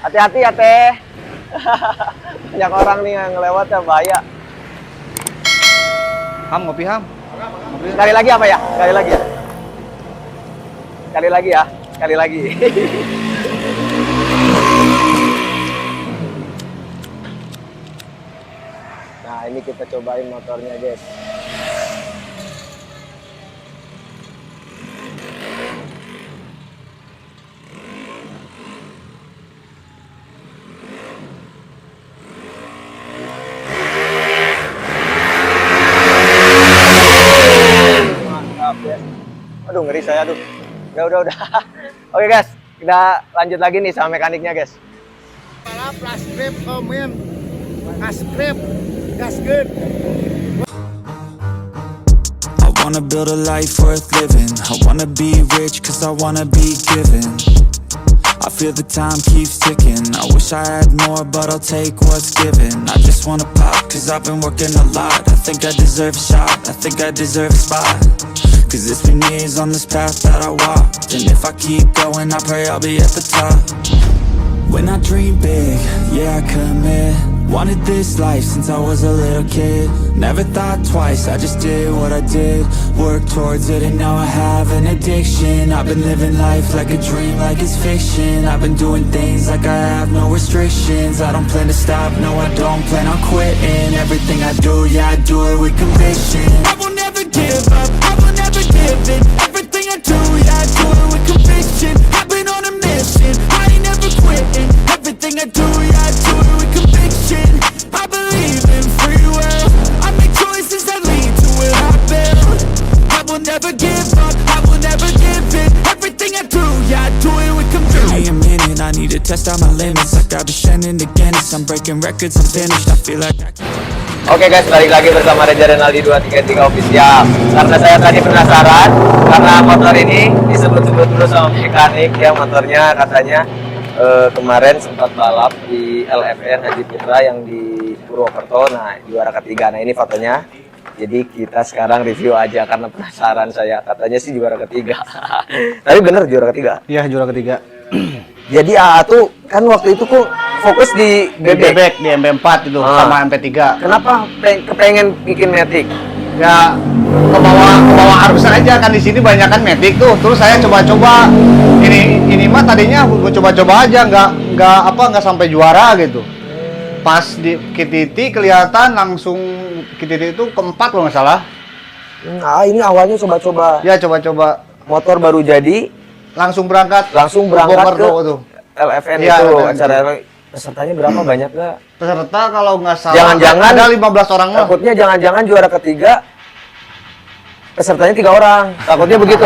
Hati-hati ya teh. Banyak orang nih yang lewat ya, bahaya. Ham, ngopi Ham. Sekali lagi apa ya? Sekali lagi ya? Sekali lagi ya? Sekali lagi. Nah, ini kita cobain motornya, guys. Mantap ya. Aduh, ngeri saya, aduh. Udah. Oke, guys. Kita lanjut lagi nih sama mekaniknya, guys. Plus grip komen, gas grip, gas good. I wanna build a life worth living. I wanna be rich cause I wanna be given. I feel the time keeps ticking. I wish I had more but I'll take what's given. I just wanna pop cause I've been working a lot. I think I deserve a shot, I think I deserve a spot. Cause it's been years on this path that I walked. And if I keep going I pray I'll be at the top. When I dream big, yeah I commit. Wanted this life since I was a little kid. Never thought twice, I just did what I did. Worked towards it and now I have an addiction. I've been living life like a dream, like it's fiction. I've been doing things like I have no restrictions. I don't plan to stop, no I don't plan on quitting. Everything I do, yeah I do it with conviction. I will never give up, I will never give in. Everything I do, yeah I do it with conviction. I've been on a mission, I ain't never quitting. Everything I do, yeah I do it with conviction. I believe in free will. I make choices that lead to where I've been. I will never give up, I will never give in. Everything I do, yeah I do it with conviction. Give me a minute, I need to test out my limits. Like I've been shining again, I'm breaking records, I'm finished. I feel like I Oke guys, balik lagi bersama Reza Renaldi 233 Official. Karena saya tadi penasaran, karena motor ini disebut-sebut terus sama mekanik ya, motornya katanya kemarin sempat balap di LFN Haji Putra yang di Purwokerto. Nah, juara ketiga. Nah, ini fotonya. Jadi kita sekarang review aja karena penasaran saya. Katanya sih juara ketiga. Tapi bener juara ketiga? Iya, juara ketiga. Jadi AA tuh kan waktu itu kok fokus di bebek di MP4 itu sama MP3. Kenapa kepengen bikin Matic? Ya ke bawah arus aja kan, di sini banyak kan Matic tuh. Terus saya coba-coba ini mah tadinya gue coba-coba aja, nggak sampai juara gitu. Pas di KTT kelihatan langsung KTT itu keempat kalau nggak salah. Nah, ini awalnya coba-coba. Ya coba-coba. Motor baru jadi, langsung berangkat ke tuh. LFN Ya, itu LFN. acara. Pesertanya berapa, banyak nggak? Peserta kalau nggak salah Jangan-jangan ada 15 orang lah. Takutnya jangan-jangan juara ketiga pesertanya 3 orang. Takutnya begitu.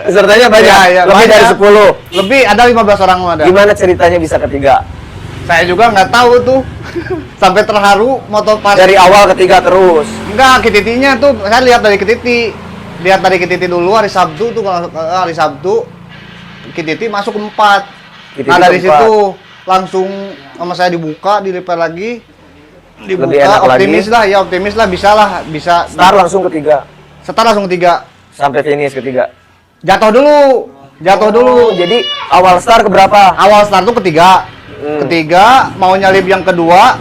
Pesertanya banyak, Ya, lebih banyak. dari 10. Lebih, ada 15 orang ada. Gimana ceritanya bisa ketiga? Saya juga nggak tahu tuh. Sampai terharu motor pas Dari awal ketiga terus. enggak, KTT-nya tuh saya lihat dari KTT. Lihat dari KTT dulu hari Sabtu tuh, kalau hari Sabtu KTT masuk 4. KTT Nah, dari keempat. situ langsung sama saya dibuka, di-repair lagi. Lebih enak optimis lagi. lah, ya optimis lah, bisa. Start langsung ketiga. Start langsung 3. Sampai finish ketiga. Jatuh dulu. Jadi awal start ke berapa? Awal start tuh ketiga. Ketiga, mau nyalip yang kedua,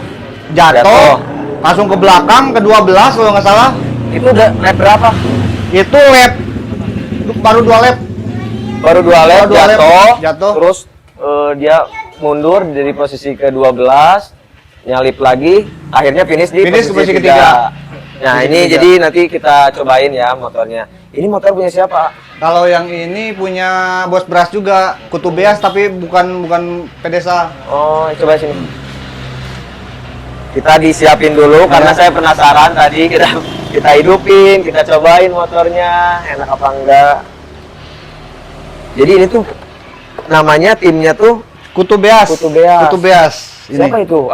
jatuh. Langsung ke belakang, ke-12 kalau nggak salah. Itu udah lap berapa? Itu lap, baru 2 lap. Baru 2 lap Baru dua lap, jatuh. Terus dia mundur dari posisi ke-12, nyalip lagi, akhirnya finish di Finish posisi posisi ketiga. ketiga. Nah, Posisi ini ketiga. jadi nanti kita cobain ya motornya. Ini motor punya siapa? Kalau yang ini punya Bos Bras juga, Kutu Beas tapi bukan Pedesa. Oh, coba sini. Kita disiapin dulu karena saya penasaran tadi, kita hidupin, kita cobain motornya enak apa enggak. Jadi ini tuh namanya timnya tuh Kutu Beas. Kutu Beas. Kutu Beas. Ini. Siapa itu?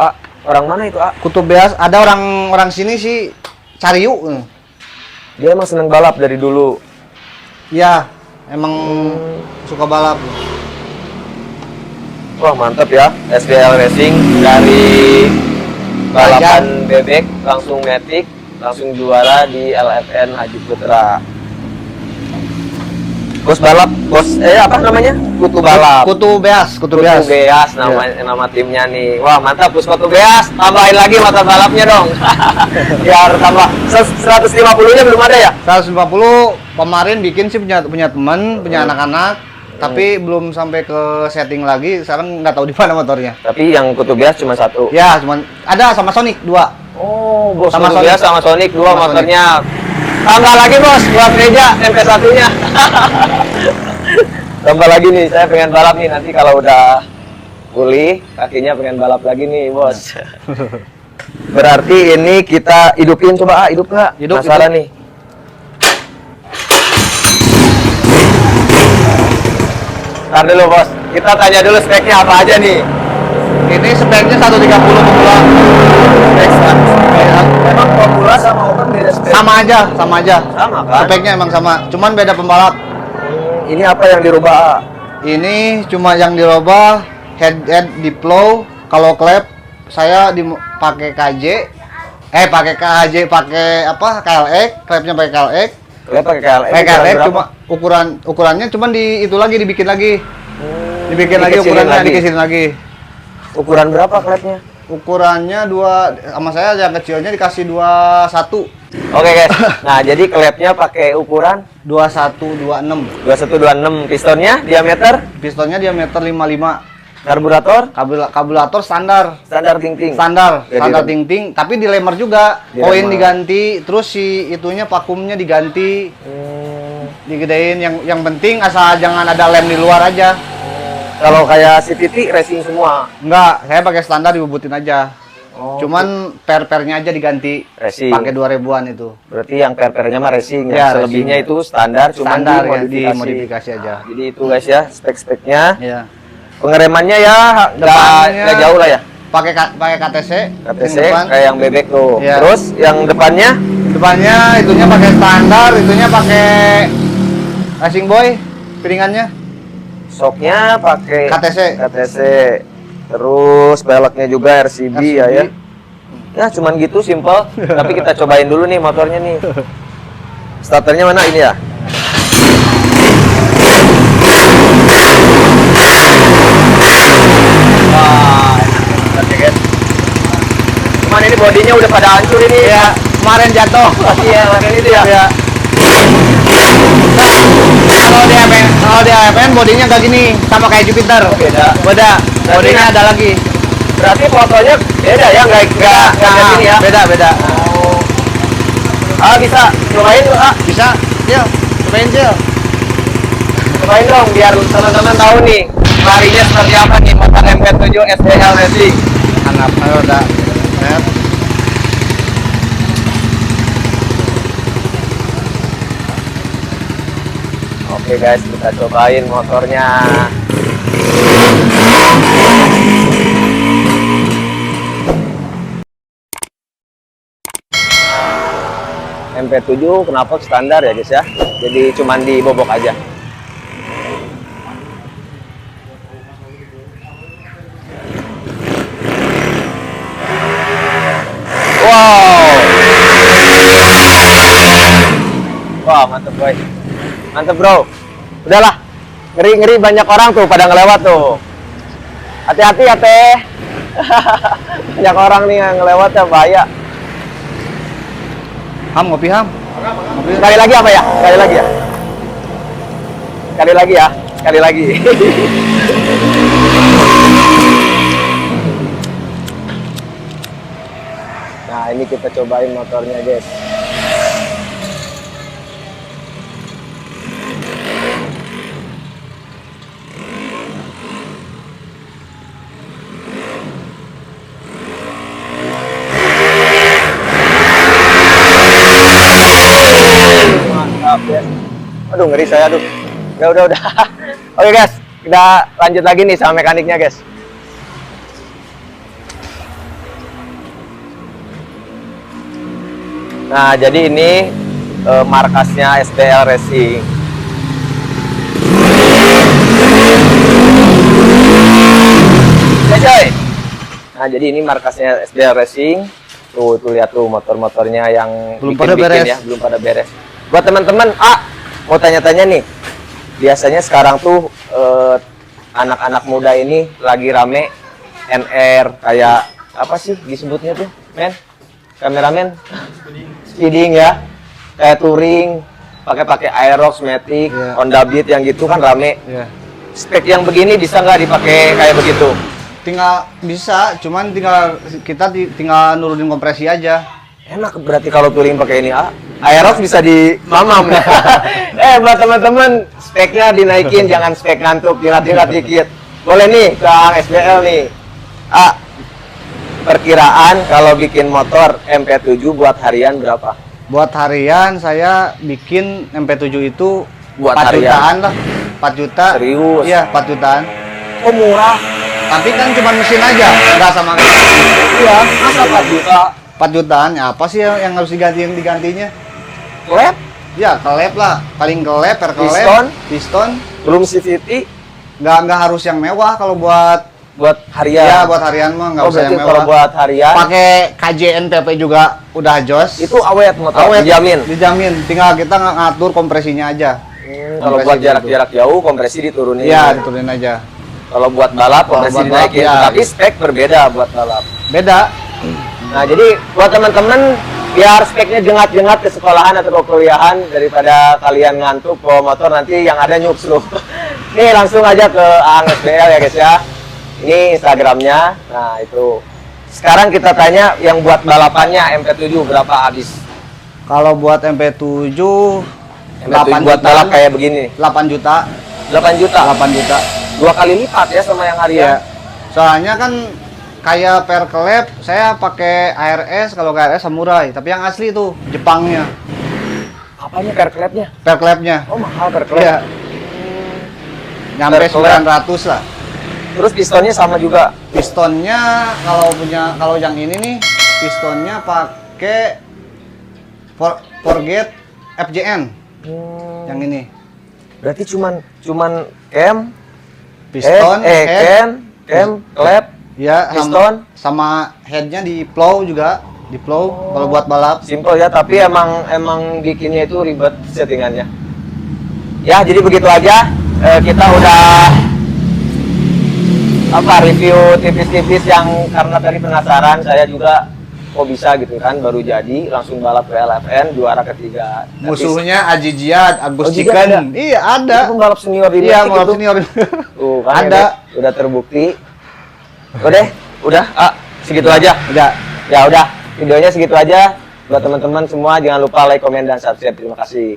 Orang mana itu? Kutu Beas, ada orang sini sih Cariu. Dia emang seneng balap dari dulu. Ya, emang suka balap. Wah, mantap ya. SDL Racing dari balapan bebek langsung Matic, langsung juara di LFN Haji Putra. Bos balap, apa namanya? Kutu balap. Kutu Beas, Kutu Kutu Beas. Beas nama timnya nih. Wah, mantap Bos Kutu Beas. Tambahin lagi motor balapnya dong. Biar tambah 150-nya belum ada ya? 150 kemarin bikin sih punya teman, punya anak-anak, tapi belum sampai ke setting lagi. Sekarang nggak tahu di mana motornya. Tapi yang Kutu Beas cuma satu. Ya, cuman ada sama Sonic 2. Oh, Bos Sama Kutu Sonic. Beas sama Sonic 2 Sama motornya. Tambah lagi Bos buat meja MP1-nya. Tambah lagi nih, saya pengen balap nih nanti kalau udah pulih, kakinya pengen balap lagi nih, Bos. Berarti ini kita hidupin, coba hidup nggak? Hidup, Penasaran nih. Ntar dulu Bos, kita tanya dulu speknya apa aja nih. Ini speknya 130 pemula. Spek 100. Emang pemula sama open beda spek? Sama aja. Sama kan? Speknya emang sama, cuman beda pembalap. Ini apa yang dirubah? Ini cuma yang dirubah head di plow. Kalau klep saya pakai pakai KJ, pakai apa? KLX, klepnya pakai KLX. Klep pakai KLX. Pakai KLX berapa? cuma ukurannya cuman dibikin lagi. Dibikin lagi Dikecilin ukurannya, lagi. dikecilin lagi. Ukuran berapa klepnya? Ukurannya 2 sama saya yang kecilnya dikasih 21. Oke guys, nah jadi klepnya pakai ukuran 2126. 2126, pistonnya diameter, Pistonnya diameter 55. karburator, Kabulator standar. standar ting-ting. Standar Jadi, ting-ting, tapi dilemar juga. Dilemar. Koin diganti, terus si itunya vakumnya diganti, digedein. Yang penting asal jangan ada lem di luar aja. Kalau kayak CVT racing semua, Enggak, saya pakai standar dibubutin aja. Oh, Cuman per-pernya aja diganti. racing. Pakai 2000-an itu. Berarti yang per-pernya mah racing, Ya, yang selebihnya racing. itu standar, cuman Standar ya, dimodifikasi. dimodifikasi aja. Nah, jadi itu guys ya, spek-speknya. Iya. Pengeremannya ya Depannya nggak jauh lah ya. Pakai KTC. KTC yang depan. kayak yang bebek tuh. Iya. Terus yang depannya Depannya itunya pakai standar, itunya pakai Racing Boy piringannya. shocknya pakai KTC. Terus velgnya juga RCB ya ya. RCB. Ya cuman gitu simple. Tapi kita cobain dulu nih motornya nih. Starternya mana ini ya? Wah, enak banget ya guys. Cuman ini bodinya udah pada hancur ini. Ya, kemarin jatuh. Iya, makanya itu ya. Ya. Kalau di AFN bodinya nggak gini, sama kayak Jupiter. Beda. Beda. Bodinya ada lagi. Berarti fotonya beda ya, nggak kayak gini ya? Beda. Bisa cobain tuh, Bisa. Sil, cobain Sil. cobain dong biar teman-teman tahu nih larinya seperti apa nih motor MP7 SBL Racing. Hanap, udah. Net. Oke guys, kita cobain motornya. MP7 kenapa standar ya guys ya, jadi cuman dibobok aja. Wow, wah mantep boy, mantep bro. Udahlah, ngeri banyak orang tuh pada ngelewat tuh. Hati-hati ya teh. Banyak orang nih yang ngelewat ya, bahaya. Ham, ngopi Ham. Sekali lagi apa ya? Sekali lagi ya? Sekali lagi ya? Sekali lagi. Nah, ini kita cobain motornya, guys. Mantap ya. Aduh ngeri saya aduh. Udah. Oke guys, kita lanjut lagi nih sama mekaniknya guys. Nah jadi ini markasnya SBL Racing. Ya coy. Nah jadi ini markasnya SBL Racing. Tuh lihat tuh motor-motornya yang Belum pada beres. ya, belum pada beres. Buat teman-teman, mau tanya-tanya nih. biasanya sekarang tuh anak-anak muda ini lagi rame NR kayak apa sih disebutnya tuh, men? Kameramen? Speeding ya, kayak touring, pakai Aerox, Matic, Iya. Honda Beat yang gitu kan rame. Iya. Spek yang begini bisa nggak dipakai kayak begitu? Tinggal bisa, cuman tinggal nurunin kompresi aja. Enak berarti kalau touring pakai ini. Aerox bisa di mamam. Buat teman-teman speknya dinaikin, jangan spek ngantuk, tingkat dikit. Boleh nih Kang SBL nih. Perkiraan kalau bikin motor MP7 buat harian berapa? Buat harian saya bikin MP7 itu Buat 4 harian? jutaan lah. 4 juta. Serius? Iya, 4 jutaan. Oh murah. Tapi kan cuma mesin aja, nggak sama. Iya, masa 4 juta? 4 jutaan, ya apa sih yang harus digantinya? Lab? Ya, kelep lah. Paling kelep, per kelep. Piston? Piston. Belum CVT Nggak harus yang mewah kalau buat buat harian. ya buat harian mah nggak Oh, usah yang berarti mewah. kalau buat harian Pakai KJNPP juga udah jos. itu awet motor, Awet, dijamin. Dijamin. Tinggal kita ngatur kompresinya aja. Kalau buat jarak-jarak jauh kompresi diturunin. Iya, diturunin aja. Kalau buat balap kompresi buat balap, dinaikin, ya. tapi spek berbeda buat balap. Beda. Nah, jadi buat teman-teman biar speknya jengat-jengat ke sekolahan atau ke kuliahan daripada kalian ngantuk bawa motor nanti yang ada nyuksluh. Nih langsung aja ke Ang SBL ya guys ya. Ini Instagramnya. Nah itu. Sekarang kita tanya yang buat balapannya MP7 berapa habis? Kalau buat MP7 MP7 buat balap kayak begini. 8 juta. 8 juta. 8 juta. 2 kali lipat ya sama yang harian. Iya. Soalnya kan kayak per kelep saya pakai ARS, kalau KRS Samurai, tapi yang asli itu Jepangnya. Apanya perklepnya? Per klepnya. Oh mahal perklep. Iya. Nyampe Per klep. 900 lah. Terus pistonnya sama juga. Pistonnya kalau yang ini nih pistonnya pakai Forget FJN. Yang ini. Berarti cuman cam, Piston, head, cam, klep, ya, piston. sama headnya di plow juga, di plow kalau buat balap. Simple ya, tapi emang bikinnya itu ribet settingannya. Ya, jadi begitu aja. Kita udah review tipis-tipis yang karena tadi penasaran, saya juga kok bisa gitu kan, baru jadi langsung balap ke LFN juara ketiga. Musuhnya Aji Jihad, Agus Oh, Jihad Chicken. ada? Iya, ada. Itu pembalap senior di Iya, Mestik balap itu. senior. Tuh kan Ada. udah terbukti. Udah, segitu aja. Udah. Ya udah, videonya segitu aja. Buat teman-teman semua jangan lupa like, komen dan subscribe. Terima kasih.